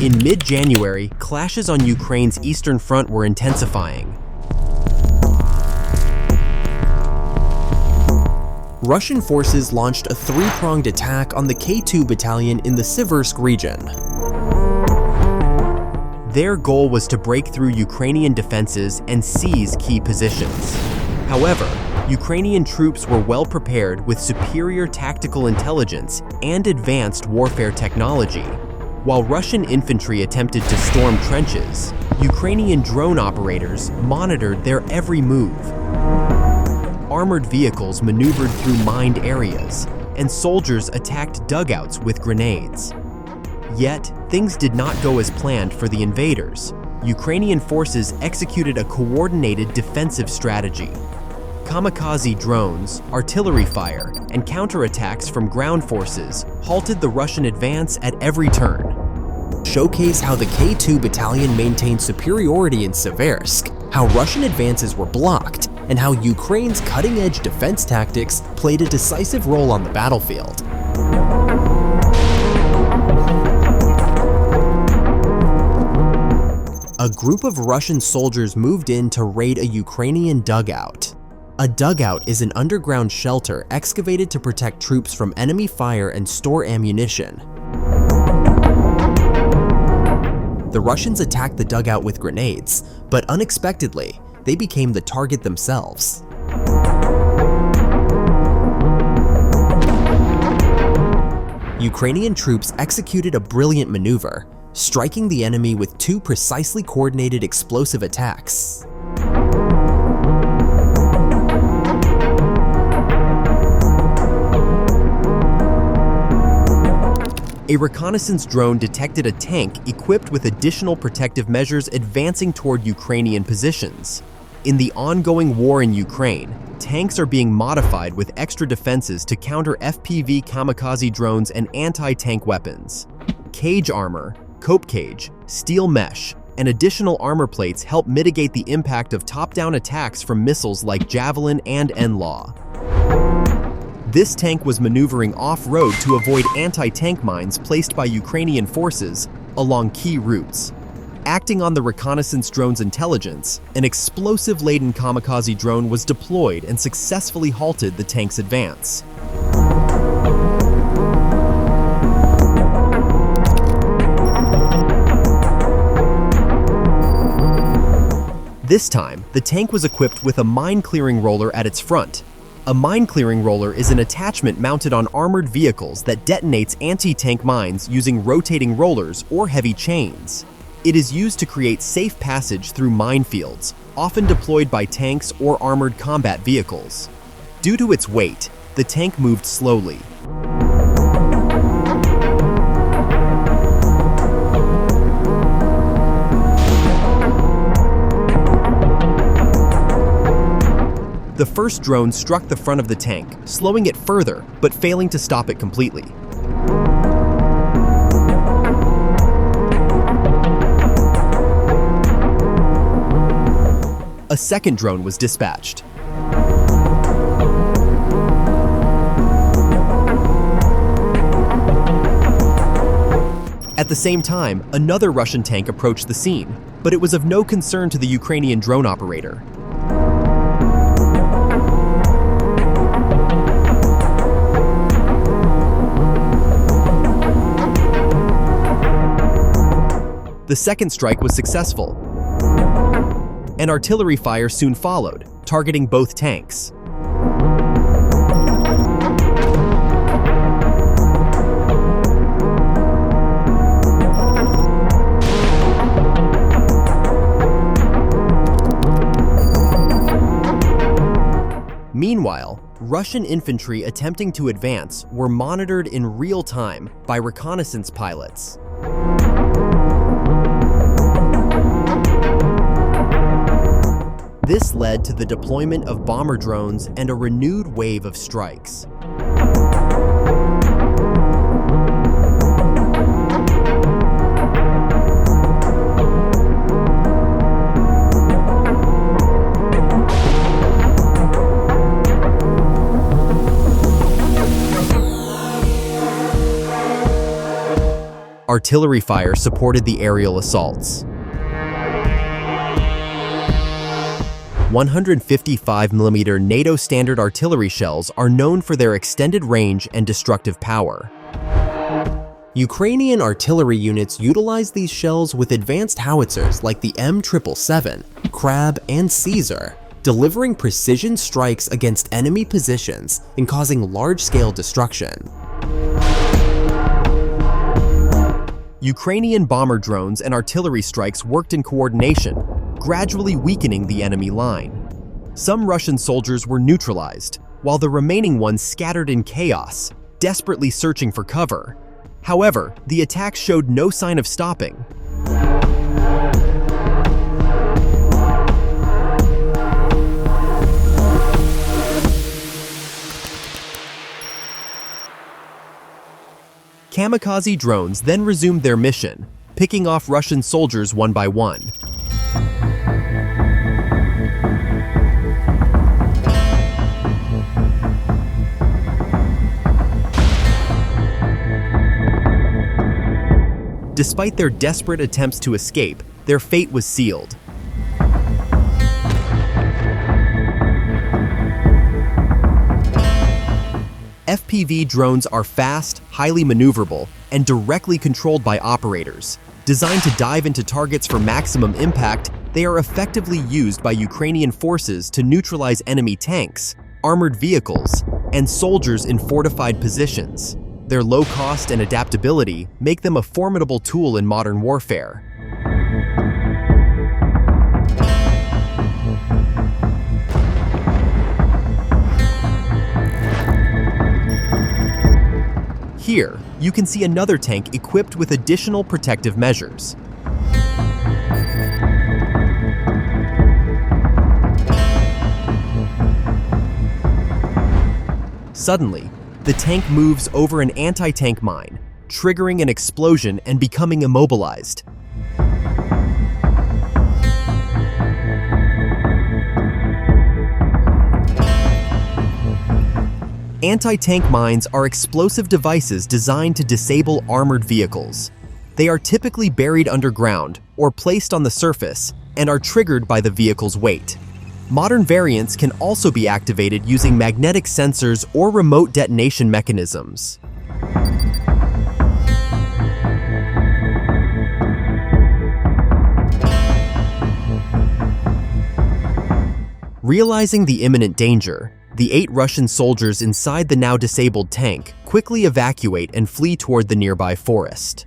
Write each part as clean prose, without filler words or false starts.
In mid-January, clashes on Ukraine's eastern front were intensifying. Russian forces launched a three-pronged attack on the K2 battalion in the Siversk region. Their goal was to break through Ukrainian defenses and seize key positions. However, Ukrainian troops were well prepared with superior tactical intelligence and advanced warfare technology. While Russian infantry attempted to storm trenches, Ukrainian drone operators monitored their every move. Armored vehicles maneuvered through mined areas, and soldiers attacked dugouts with grenades. Yet, things did not go as planned for the invaders. Ukrainian forces executed a coordinated defensive strategy. Kamikaze drones, artillery fire, and counterattacks from ground forces halted the Russian advance at every turn. Showcase how the K2 battalion maintained superiority in Siversk, how Russian advances were blocked, and how Ukraine's cutting-edge defense tactics played a decisive role on the battlefield. A group of Russian soldiers moved in to raid a Ukrainian dugout. A dugout is an underground shelter excavated to protect troops from enemy fire and store ammunition. The Russians attacked the dugout with grenades, but unexpectedly, they became the target themselves. Ukrainian troops executed a brilliant maneuver, striking the enemy with two precisely coordinated explosive attacks. A reconnaissance drone detected a tank equipped with additional protective measures advancing toward Ukrainian positions. In the ongoing war in Ukraine, tanks are being modified with extra defenses to counter FPV kamikaze drones and anti-tank weapons. Cage armor, cope cage, steel mesh, and additional armor plates help mitigate the impact of top-down attacks from missiles like Javelin and NLAW. This tank was maneuvering off-road to avoid anti-tank mines placed by Ukrainian forces along key routes. Acting on the reconnaissance drone's intelligence, an explosive-laden kamikaze drone was deployed and successfully halted the tank's advance. This time, the tank was equipped with a mine-clearing roller at its front. A mine-clearing roller is an attachment mounted on armored vehicles that detonates anti-tank mines using rotating rollers or heavy chains. It is used to create safe passage through minefields, often deployed by tanks or armored combat vehicles. Due to its weight, the tank moved slowly. The first drone struck the front of the tank, slowing it further, but failing to stop it completely. A second drone was dispatched. At the same time, another Russian tank approached the scene, but it was of no concern to the Ukrainian drone operator. The second strike was successful, and artillery fire soon followed, targeting both tanks. Meanwhile, Russian infantry attempting to advance were monitored in real time by reconnaissance pilots. This led to the deployment of bomber drones and a renewed wave of strikes. Artillery fire supported the aerial assaults. 155mm NATO standard artillery shells are known for their extended range and destructive power. Ukrainian artillery units utilize these shells with advanced howitzers like the M777, Crab, and Caesar, delivering precision strikes against enemy positions and causing large-scale destruction. Ukrainian bomber drones and artillery strikes worked in coordination, gradually weakening the enemy line. Some Russian soldiers were neutralized, while the remaining ones scattered in chaos, desperately searching for cover. However, the attack showed no sign of stopping. Kamikaze drones then resumed their mission, picking off Russian soldiers one by one. Despite their desperate attempts to escape, their fate was sealed. FPV drones are fast, highly maneuverable, and directly controlled by operators. Designed to dive into targets for maximum impact, they are effectively used by Ukrainian forces to neutralize enemy tanks, armored vehicles, and soldiers in fortified positions. Their low cost and adaptability make them a formidable tool in modern warfare. Here, you can see another tank equipped with additional protective measures. Suddenly, the tank moves over an anti-tank mine, triggering an explosion and becoming immobilized. Anti-tank mines are explosive devices designed to disable armored vehicles. They are typically buried underground or placed on the surface and are triggered by the vehicle's weight. Modern variants can also be activated using magnetic sensors or remote detonation mechanisms. Realizing the imminent danger, the 8 Russian soldiers inside the now disabled tank quickly evacuate and flee toward the nearby forest.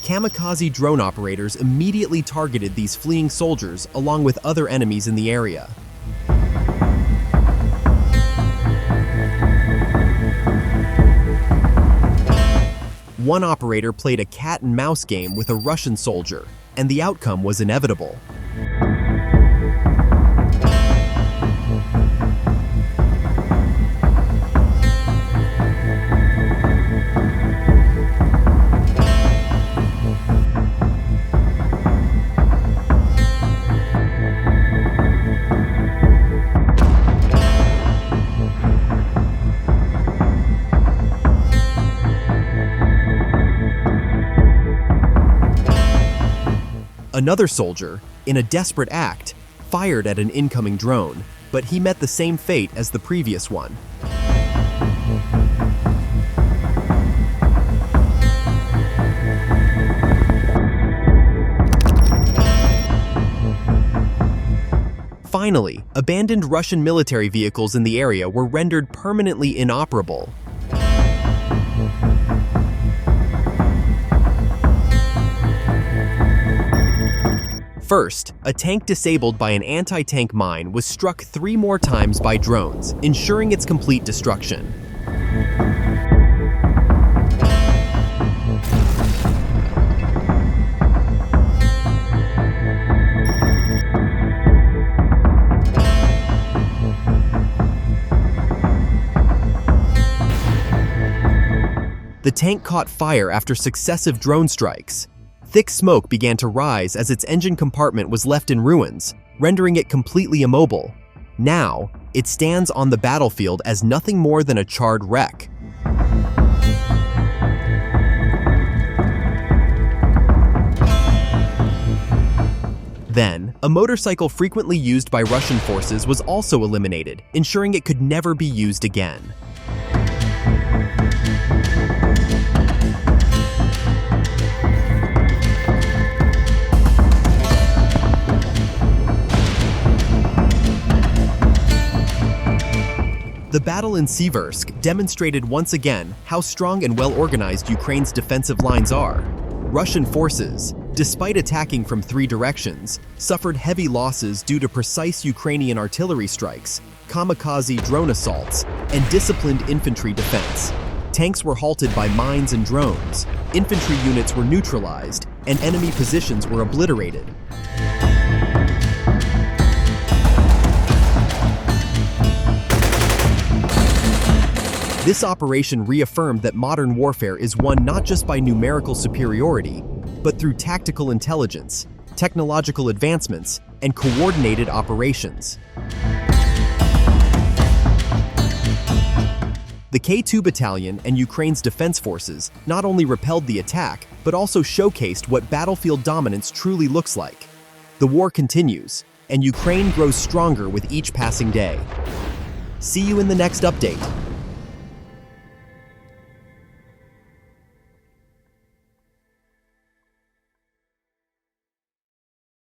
Kamikaze drone operators immediately targeted these fleeing soldiers along with other enemies in the area. One operator played a cat-and-mouse game with a Russian soldier, and the outcome was inevitable. Another soldier, in a desperate act, fired at an incoming drone, but he met the same fate as the previous one. Finally, abandoned Russian military vehicles in the area were rendered permanently inoperable. First, a tank disabled by an anti-tank mine was struck 3 more times by drones, ensuring its complete destruction. The tank caught fire after successive drone strikes. Thick smoke began to rise as its engine compartment was left in ruins, rendering it completely immobile. Now, it stands on the battlefield as nothing more than a charred wreck. Then, a motorcycle frequently used by Russian forces was also eliminated, ensuring it could never be used again. The battle in Siversk demonstrated once again how strong and well-organized Ukraine's defensive lines are. Russian forces, despite attacking from 3 directions, suffered heavy losses due to precise Ukrainian artillery strikes, kamikaze drone assaults, and disciplined infantry defense. Tanks were halted by mines and drones, infantry units were neutralized, and enemy positions were obliterated. This operation reaffirmed that modern warfare is won not just by numerical superiority, but through tactical intelligence, technological advancements, and coordinated operations. The K2 Battalion and Ukraine's defense forces not only repelled the attack, but also showcased what battlefield dominance truly looks like. The war continues, and Ukraine grows stronger with each passing day. See you in the next update.